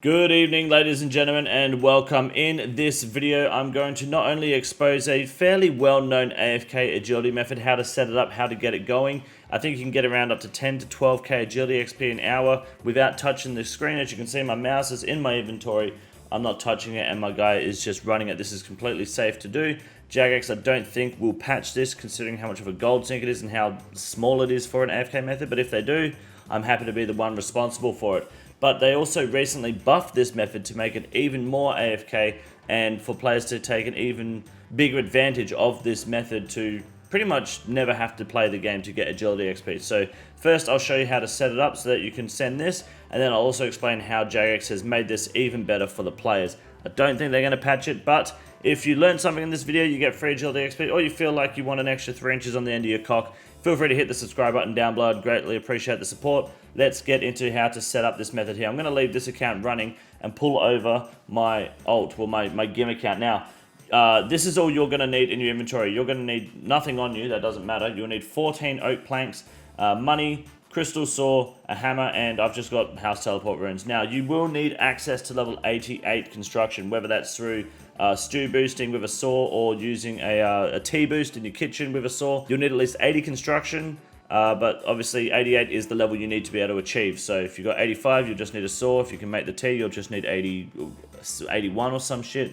Good evening, ladies and gentlemen, and welcome. In this video, I'm going to not only expose a fairly well-known AFK agility method, how to set it up, how to get it going. I think you can get around up to 10 to 12k agility XP an hour without touching the screen. As you can see, my mouse is in my inventory. I'm not touching it, and my guy is just running it. This is completely safe to do. Jagex, I don't think, will patch this, considering how much of a gold sink it is and how small it is for an AFK method, but if they do, I'm happy to be the one responsible for it. But they also recently buffed this method to make it even more AFK and for players to take an even bigger advantage of this method to pretty much never have to play the game to get agility XP. So first I'll show you how to set it up so that you can send this, and then I'll also explain how Jagex has made this even better for the players. I don't think they're going to patch it, but if you learned something in this video, you get free agility XP, or you feel like you want an extra 3 inches on the end of your cock, feel free to hit the subscribe button down below. I'd greatly appreciate the support. Let's get into how to set up this method here. I'm going to leave this account running and pull over my my GIM account. Now, this is all you're going to need in your inventory. You're going to need nothing on you, that doesn't matter. You'll need 14 oak planks, money, crystal saw, a hammer, and I've just got house teleport runes. Now, you will need access to level 88 construction, whether that's through stew boosting with a saw or using a tea boost in your kitchen with a saw. You'll need at least 80 construction, but obviously 88 is the level you need to be able to achieve. So if you've got 85, you'll just need a saw. If you can make the tea, you'll just need 81 or some shit.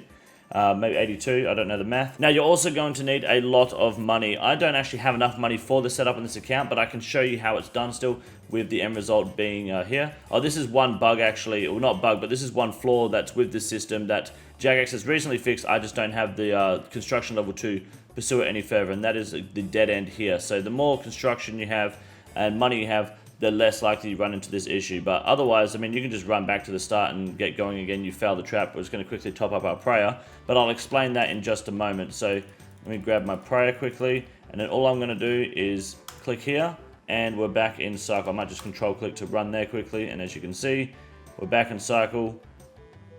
Maybe 82, I don't know the math. Now, you're also going to need a lot of money. I don't actually have enough money for the setup on this account, but I can show you how it's done still, with the end result being here. Oh, this is one bug actually, or not bug, but this is one flaw that's with this system that Jagex has recently fixed. I just don't have the construction level to pursue it any further, and that is the dead end here. So the more construction you have and money you have, the less likely you run into this issue. But otherwise, I mean, you can just run back to the start and get going again. You failed the trap. We're just going to quickly top up our prayer, but I'll explain that in just a moment. So let me grab my prayer quickly, and then all I'm going to do is click here, and we're back in cycle. I might just control click to run there quickly, and as you can see, we're back in cycle.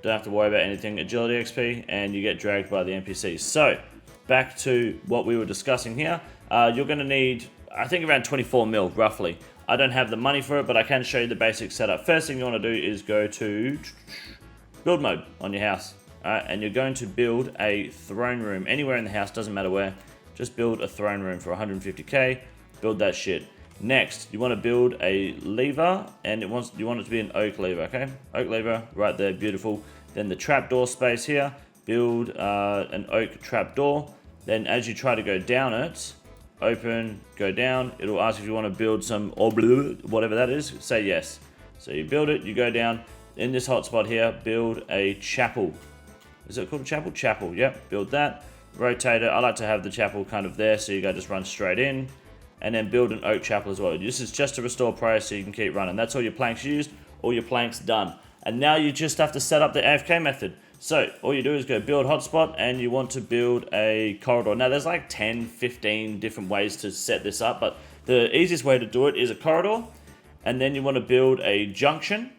Don't have to worry about anything. Agility XP, and you get dragged by the NPCs. So back to what we were discussing here. You're going to need, I think, around 24 mil roughly. I don't have the money for it, but I can show you the basic setup. First thing you want to do is go to build mode on your house. Alright, and you're going to build a throne room anywhere in the house, doesn't matter where. Just build a throne room for 150k. Build that shit. Next, you want to build a lever, and you want it to be an oak lever, okay? Oak lever, right there, beautiful. Then the trapdoor space here, build an oak trapdoor. Then as you try to go down it, open, go down, it'll ask if you want to build some, or whatever that is, say yes. So you build it, you go down, in this hotspot here, build a chapel. Is it called a chapel? Chapel, yep, build that. Rotate it, I like to have the chapel kind of there, so you go just run straight in. And then build an oak chapel as well. This is just to restore prayer so you can keep running. That's all your planks used, all your planks done. And now you just have to set up the AFK method. So all you do is go build hotspot, and you want to build a corridor. Now there's like 10, 15 different ways to set this up, but the easiest way to do it is a corridor. And then you want to build a junction.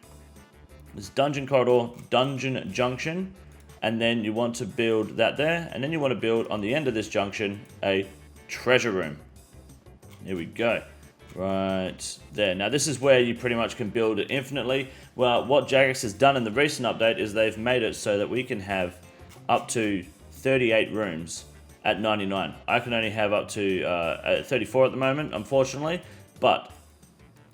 This dungeon corridor, dungeon junction. And then you want to build that there. And then you want to build on the end of this junction a treasure room. Here we go. Right there. Now this is where you pretty much can build it infinitely. Well, what Jagex has done in the recent update is they've made it so that we can have up to 38 rooms at 99. I can only have up to 34 at the moment, unfortunately. But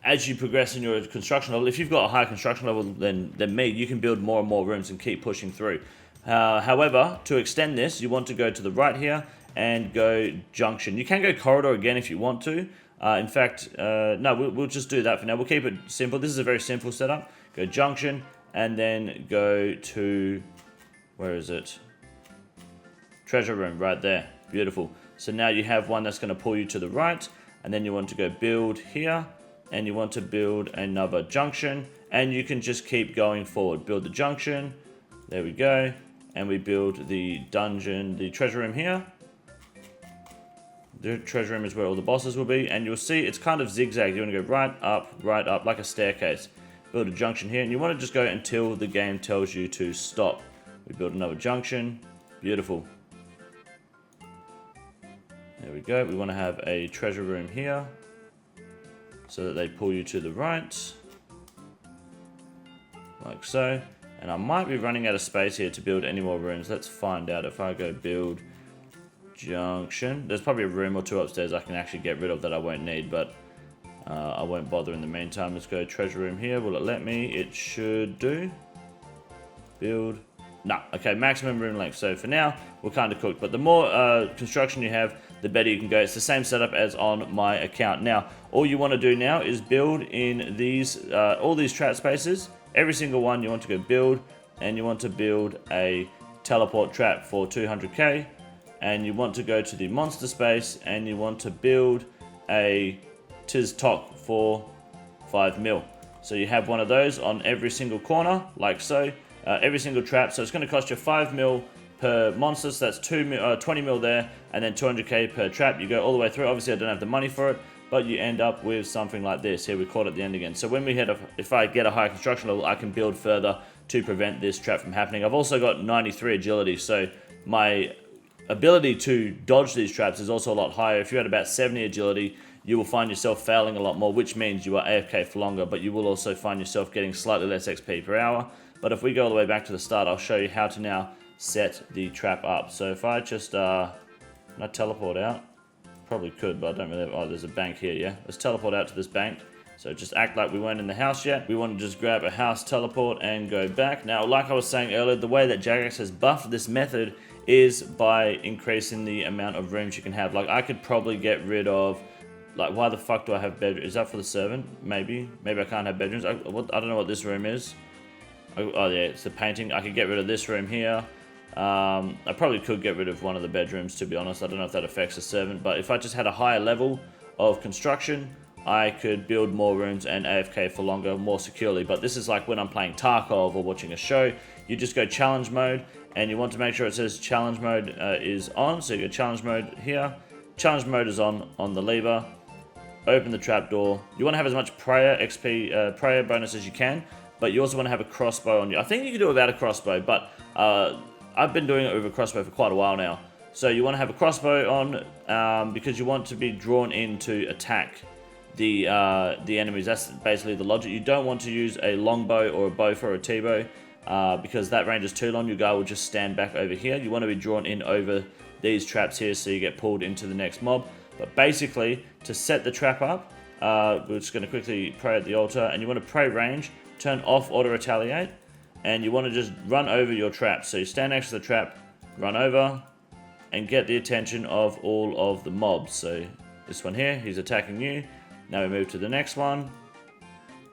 as you progress in your construction level, if you've got a higher construction level than me, you can build more and more rooms and keep pushing through. However, to extend this, you want to go to the right here and go junction. You can go corridor again if you want to. In fact, no, we'll just do that for now. We'll keep it simple. This is a very simple setup. Go junction, and then go to, where is it? Treasure room, right there. Beautiful. So now you have one that's going to pull you to the right, and then you want to go build here, and you want to build another junction, and you can just keep going forward. Build the junction. There we go. And we build the dungeon, the treasure room here. The treasure room is where all the bosses will be, and you'll see it's kind of zigzag. You want to go right up, like a staircase. Build a junction here, and you want to just go until the game tells you to stop. We build another junction. Beautiful. There we go. We want to have a treasure room here, so that they pull you to the right, like so. And I might be running out of space here to build any more rooms. Let's find out. If I go build junction, there's probably a room or two upstairs I can actually get rid of that I won't need, but I won't bother in the meantime. Let's go treasure room here. Will it let me? It should do. Build. No. Okay, maximum room length. So for now, we're kind of cooked. But the more construction you have, the better you can go. It's the same setup as on my account. Now, all you want to do now is build in these, all these trap spaces. Every single one you want to go build, and you want to build a teleport trap for 200k. And you want to go to the monster space, and you want to build a THCA for 5 mil. So you have one of those on every single corner, like so. Every single trap. So it's going to cost you 5 mil per monster. So that's 20 mil there, and then 200k per trap. You go all the way through. Obviously, I don't have the money for it, but you end up with something like this. Here we caught at the end again. So when we hit, if I get a higher construction level, I can build further to prevent this trap from happening. I've also got 93 agility, so my ability to dodge these traps is also a lot higher. If you're at about 70 agility, you will find yourself failing a lot more, which means you are AFK for longer, but you will also find yourself getting slightly less XP per hour. But if we go all the way back to the start, I'll show you how to now set the trap up. So if I just, can I teleport out? Probably could, but I don't really, oh, there's a bank here, yeah? Let's teleport out to this bank. So just act like we weren't in the house yet. We want to just grab a house teleport and go back. Now, like I was saying earlier, the way that Jagex has buffed this method is by increasing the amount of rooms you can have. Like, I could probably get rid of, like, why the fuck do I have bedrooms? Is that for the servant? Maybe. Maybe I can't have bedrooms. I don't know what this room is. Oh yeah, it's the painting. I could get rid of this room here. I probably could get rid of one of the bedrooms, to be honest. I don't know if that affects the servant, but if I just had a higher level of construction, I could build more rooms and AFK for longer, more securely. But this is like when I'm playing Tarkov or watching a show. You just go challenge mode, and you want to make sure it says challenge mode is on. So you go challenge mode here. Challenge mode is on the lever. Open the trapdoor. You want to have as much prayer XP, prayer bonus as you can. But you also want to have a crossbow on you. I think you can do it without a crossbow, but I've been doing it with a crossbow for quite a while now. So you want to have a crossbow on because you want to be drawn in to attack the enemies. That's basically the logic. You don't want to use a longbow or a bow for a T-bow because that range is too long. Your guy will just stand back over here. You want to be drawn in over these traps here so you get pulled into the next mob. But basically, to set the trap up, we're just going to quickly pray at the altar, and you want to pray range. Turn off auto retaliate, and you want to just run over your trap. So you stand next to the trap, run over, and get the attention of all of the mobs. So this one here, he's attacking you. Now we move to the next one,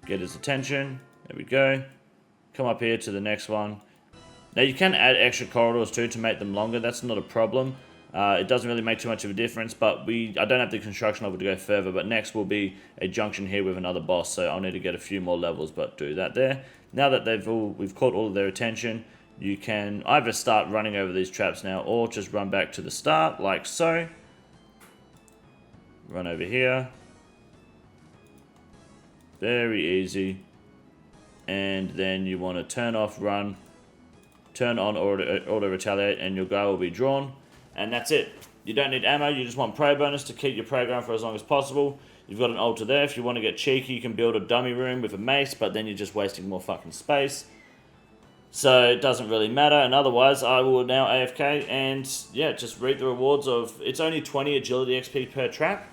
get his attention. There we go. Come up here to the next one. Now you can add extra corridors too to make them longer. That's not a problem. It doesn't really make too much of a difference, but I don't have the construction level to go further. But next will be a junction here with another boss, so I'll need to get a few more levels, but do that there. Now that we've caught all of their attention, you can either start running over these traps now, or just run back to the start, like so. Run over here. Very easy. And then you want to turn off run, turn on auto retaliate, and your guy will be drawn. And that's it. You don't need ammo, you just want prey bonus to keep your prey going for as long as possible. You've got an altar there. If you want to get cheeky, you can build a dummy room with a mace, but then you're just wasting more fucking space. So it doesn't really matter, and otherwise I will now AFK and yeah, just reap the rewards of, it's only 20 agility XP per trap.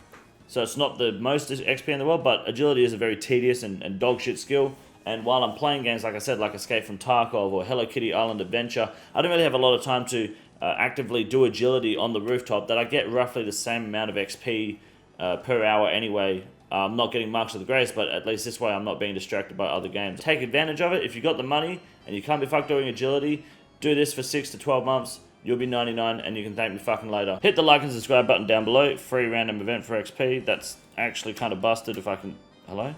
So it's not the most XP in the world, but agility is a very tedious and dog shit skill. And while I'm playing games, like I said, like Escape from Tarkov or Hello Kitty Island Adventure, I don't really have a lot of time to actively do agility on the rooftop, that I get roughly the same amount of XP per hour anyway. I'm not getting Marks of the Grace, but at least this way I'm not being distracted by other games. Take advantage of it. If you've got the money and you can't be fucked doing agility, do this for 6 to 12 months. You'll be 99 and you can thank me fucking later. Hit the like and subscribe button down below. Free random event for XP. That's actually kind of busted if I can... Hello?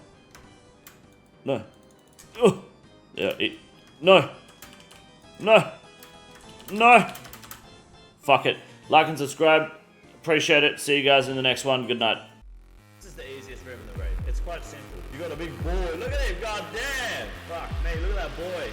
No. Oh. Yeah, no. No. No. Fuck it. Like and subscribe. Appreciate it. See you guys in the next one. Good night. This is the easiest room in the raid. It's quite simple. You got a big boy. Look at him. God damn. Fuck me. Look at that boy.